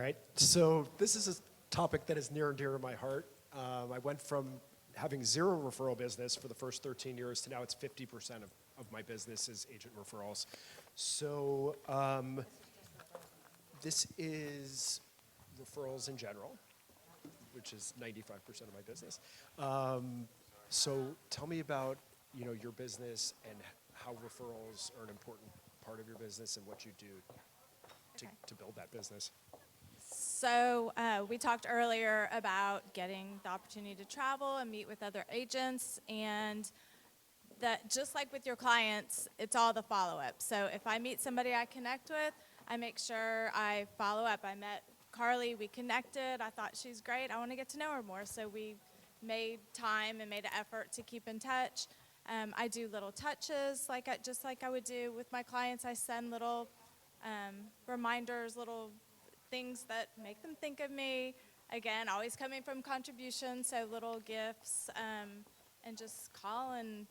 right, so this is a topic that is near and dear to my heart. I went from having zero referral business for the first 13 years to now it's 50% of my business is agent referrals. So this is referrals in general, which is 95% of my business. So tell me about your business and how referrals are an important part of your business and what you do to build that business. So we talked earlier about getting the opportunity to travel and meet with other agents, and that just like with your clients, it's all the follow-up. So if I meet somebody I connect with, I make sure I follow up. I met Carly, we connected, I thought she's great, I want to get to know her more. So we made time and made an effort to keep in touch. I do little touches, just like I would do with my clients. I send little reminders, little things that make them think of me. Again, always coming from contributions, so little gifts, and just call and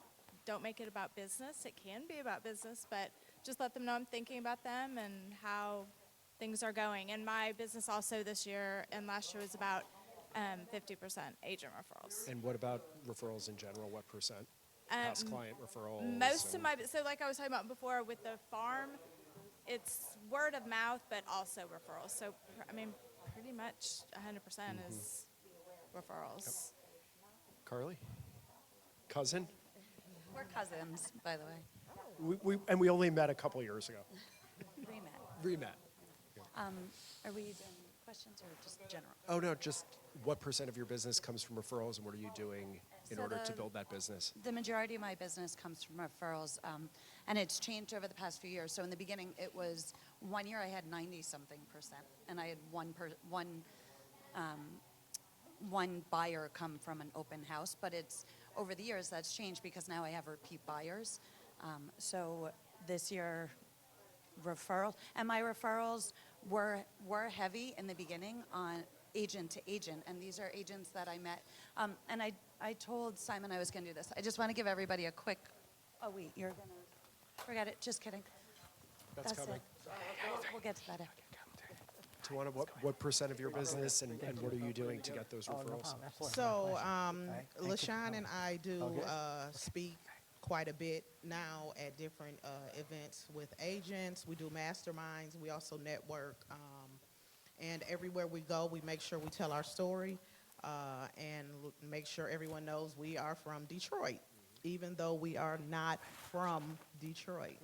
don't make it about business. It can be about business, but just let them know I'm thinking about them and how things are going. And my business also this year and last year was about 50% agent referrals. And what about referrals in general? What percent? Past client referrals? Most of so like I was talking about before with the farm, it's word of mouth, but also referrals. So, I mean, pretty much 100% is referrals. Yep. Carly? Cousin? We're cousins, by the way. We only met a couple years ago. Re-met. Yeah. Are we doing questions or just general? Oh, no, just what percent of your business comes from referrals and what are you doing in order to build that business? The majority of my business comes from referrals, and it's changed over the past few years. So in the beginning, it was 1 year I had 90-something%, and I had one buyer come from an open house. But it's over the years that's changed because now I have repeat buyers. So this year, referral, and my referrals were heavy in the beginning on agent to agent, and these are agents that I met. And I told Simon I was going to do this. I just want to give everybody a quick, oh wait, you're going to, forget it, just kidding. That's coming. We'll get to that after. Tawanna, what percent of your business and what are you doing to get those referrals? So LaShawn and I do speak quite a bit now at different events with agents. We do masterminds. We also network. And everywhere we go, we make sure we tell our story and make sure everyone knows we are from Detroit, even though we are not from Detroit.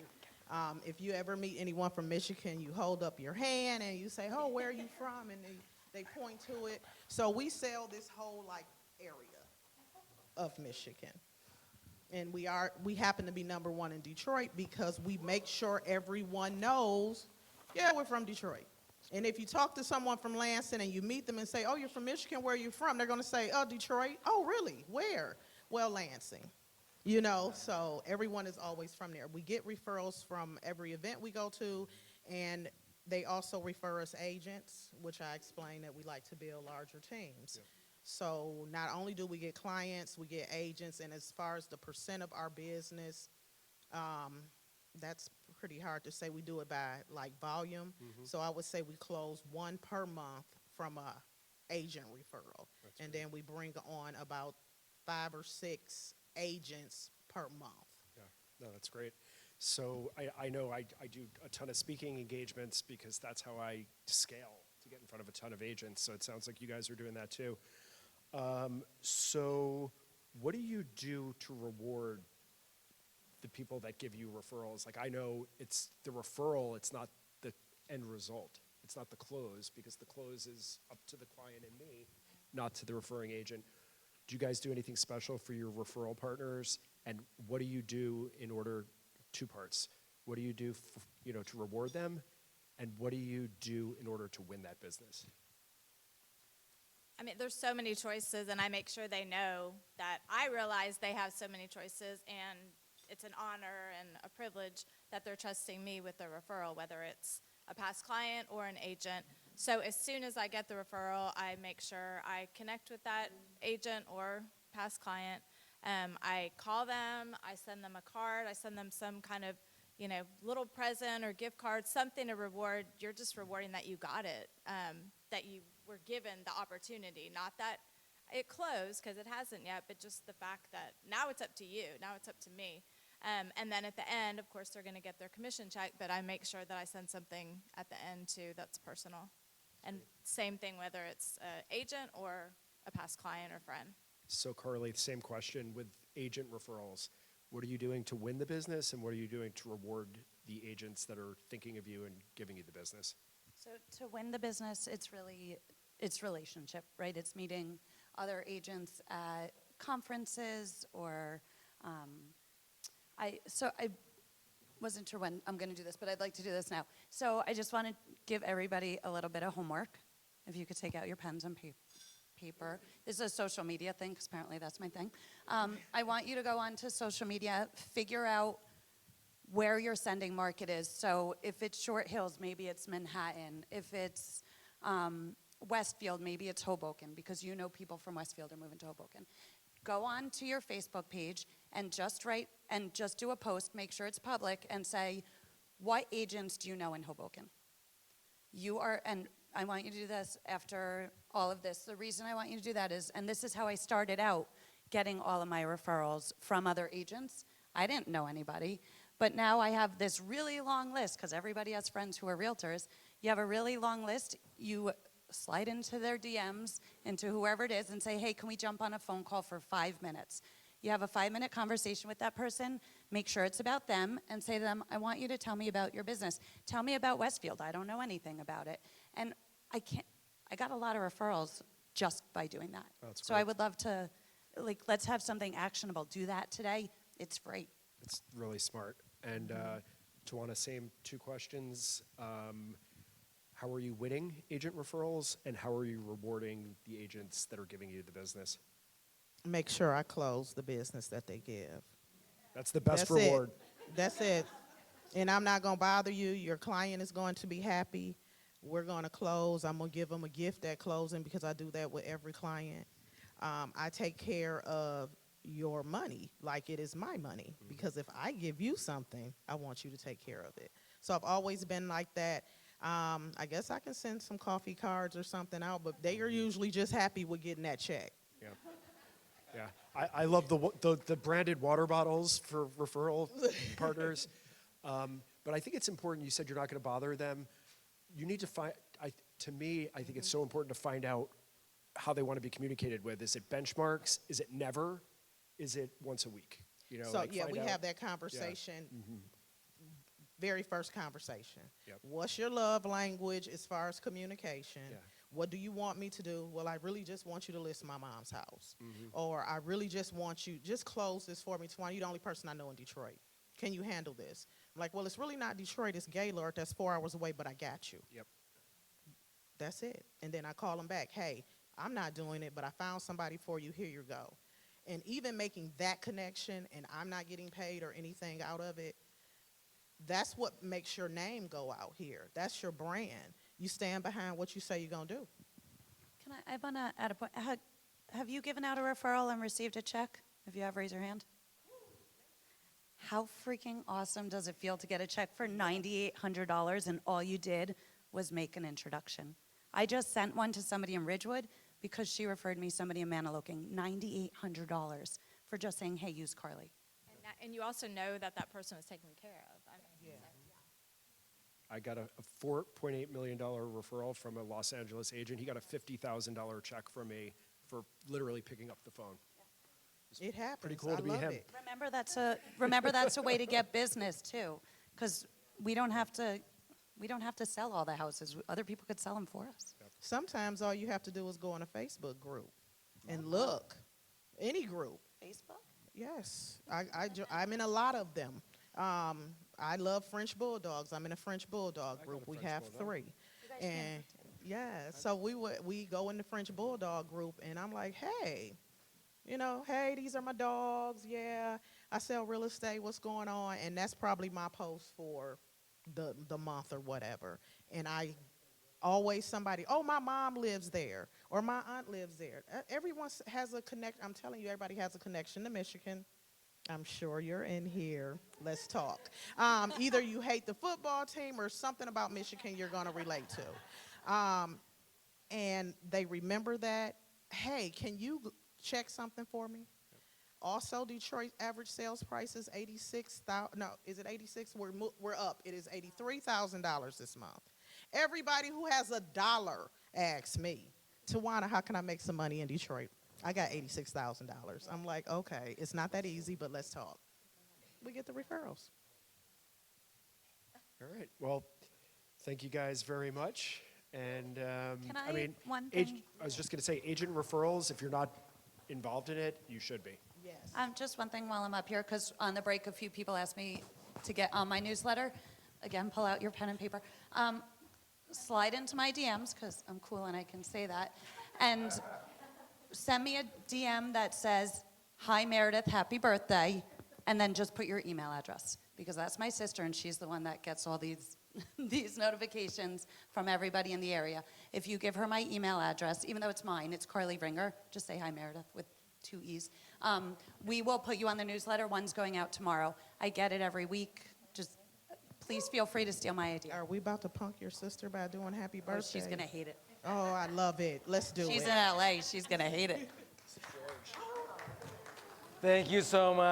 If you ever meet anyone from Michigan, you hold up your hand and you say, oh, where are you from? And they point to it. So we sell this whole area of Michigan. And we happen to be number one in Detroit because we make sure everyone knows, yeah, we're from Detroit. And if you talk to someone from Lansing and you meet them and say, oh, you're from Michigan, where are you from? They're going to say, oh, Detroit. Oh, really? Where? Well, Lansing. So everyone is always from there. We get referrals from every event we go to, and they also refer us agents, which I explained that we like to build larger teams. Yep. So not only do we get clients, we get agents, and as far as the percent of our business, that's pretty hard to say. We do it by volume. Mm-hmm. So I would say we close one per month from a agent referral. That's and great. Then we bring on about 5 or 6 agents per month. Yeah, no, that's great. So I know I do a ton of speaking engagements because that's how I scale to get in front of a ton of agents. So it sounds like you guys are doing that too. So what do you do to reward the people that give you referrals? I know it's the referral, it's not the end result. It's not the close because the close is up to the client and me, not to the referring agent. Do you guys do anything special for your referral partners? And what do you do in order, 2 parts, what do you do to reward them? And what do you do in order to win that business? I mean, there's so many choices, and I make sure they know that I realize they have so many choices, and it's an honor and a privilege that they're trusting me with their referral, whether it's a past client or an agent. So as soon as I get the referral, I make sure I connect with that agent or past client. I call them, I send them a card, I send them some kind of, little present or gift card, something to reward. You're just rewarding that you got it. that you were given the opportunity, not that it closed, because it hasn't yet, but just the fact that now it's up to you, now it's up to me. And then at the end, of course, they're going to get their commission check, but I make sure that I send something at the end too that's personal. And same thing whether it's an agent or a past client or friend. So Carly, same question with agent referrals. What are you doing to win the business, and what are you doing to reward the agents that are thinking of you and giving you the business? So to win the business, it's relationship, right? It's meeting other agents at conferences or I wasn't sure when I'm going to do this, but I'd like to do this now. So I just want to give everybody a little bit of homework. If you could take out your pens and paper. This is a social media thing, because apparently that's my thing. I want you to go onto social media, figure out where your sending market is. So if it's Short Hills, maybe it's Manhattan. If it's Westfield, maybe it's Hoboken, because you know people from Westfield are moving to Hoboken. Go on to your Facebook page and just write and just do a post, make sure it's public, and say, what agents do you know in Hoboken? And I want you to do this after all of this. The reason I want you to do that is, and this is how I started out getting all of my referrals from other agents. I didn't know anybody, but now I have this really long list, because everybody has friends who are realtors. You have a really long list. You slide into their DMs, into whoever it is, and say, hey, can we jump on a phone call for 5 minutes? You have a 5-minute conversation with that person, make sure it's about them, and say to them, I want you to tell me about your business. Tell me about Westfield. I don't know anything about it. And I got a lot of referrals just by doing that. That's so great. I would love to, let's have something actionable. Do that today. It's free. It's really smart. And Towanna, same 2 questions. How are you winning agent referrals, and how are you rewarding the agents that are giving you the business? Make sure I close the business that they give. That's the best That's reward. That's it. And I'm not going to bother you. Your client is going to be happy. We're going to close. I'm going to give them a gift at closing, because I do that with every client. I take care of your money like it is my money, because if I give you something, I want you to take care of it. So I've always been like that. I guess I can send some coffee cards or something out, but they are usually just happy with getting that check. Yeah. Yeah. I love the branded water bottles for referral partners. But I think it's important. You said you're not going to bother them. You need to find, to me, I think it's so important to find out how they want to be communicated with. Is it benchmarks? Is it never? Is it once a week? You know, So like yeah, find we out. have that conversation. Very first conversation. Yep. What's your love language as far as communication? Yeah. What do you want me to do? Well, I really just want you to list my mom's house. Or I really just want you, just close this for me. Towanna, you're the only person I know in Detroit. Can you handle this? I'm like, well, it's really not Detroit, it's Gaylord. That's 4 hours away, but I got you. Yep. That's it. And then I call them back, hey, I'm not doing it, but I found somebody for you, here you go. And even making that connection, and I'm not getting paid or anything out of it, that's what makes your name go out here. That's your brand. You stand behind what you say you're going to do. I want to add a point. Have you given out a referral and received a check? If you have, raise your hand. How freaking awesome does it feel to get a check for $9,800 and all you did was make an introduction? I just sent one to somebody in Ridgewood because she referred me somebody in Maniloking, $9,800 for just saying, hey, use Carly. And you also know that that person was taken care of. I got a $4.8 million referral from a Los Angeles agent. He got a $50,000 check from me for literally picking up the phone. It happens. Pretty cool to be love him. it. Remember that's a way to get business too, because we don't have to sell all the houses. Other people could sell them for us. Sometimes all you have to do is go in a Facebook group and look. Any group. Facebook? Yes. I'm in a lot of them. I love French Bulldogs. I'm in a French Bulldog I group. got a We French have Bulldog. 3. And yeah, so we go in the French Bulldog group, and I'm like, hey, hey, these are my dogs. Yeah, I sell real estate. What's going on? And that's probably my post for the month or whatever. And I always somebody, oh, my mom lives there, or my aunt lives there. Everyone has a connection. I'm telling you, everybody has a connection to Michigan. I'm sure you're in here. Let's talk. Either you hate the football team or something about Michigan you're going to relate to. and they remember that, hey, can you check something for me? Also, Detroit average sales price is 86,000. No, is it 86? We're up. It is $83,000 this month. Everybody who has a dollar asks me, Towanna, how can I make some money in Detroit? I got $86,000. I'm like, okay, it's not that easy, but let's talk. We get the referrals. All right. Well, thank you guys very much. And Can I mean, one thing? I was just going to say, agent referrals. If you're not involved in it, you should be. Yes. Just one thing while I'm up here, because on the break, a few people asked me to get on my newsletter. Again, pull out your pen and paper. Slide into my DMs, because I'm cool and I can say that, and send me a DM that says, "Hi Meredith, happy birthday," and then just put your email address, because that's my sister and she's the one that gets all these these notifications from everybody in the area. If you give her my email address, even though it's mine, it's Carly Ringer, just say hi Meredith with 2 E's. We will put you on the newsletter. One's going out tomorrow. I get it every week. Just please feel free to steal my idea. Are we about to punk your sister by doing happy Oh, birthday? she's going to hate it. Oh, I love it. Let's do it. She's in LA. She's going to hate it. Thank you so much.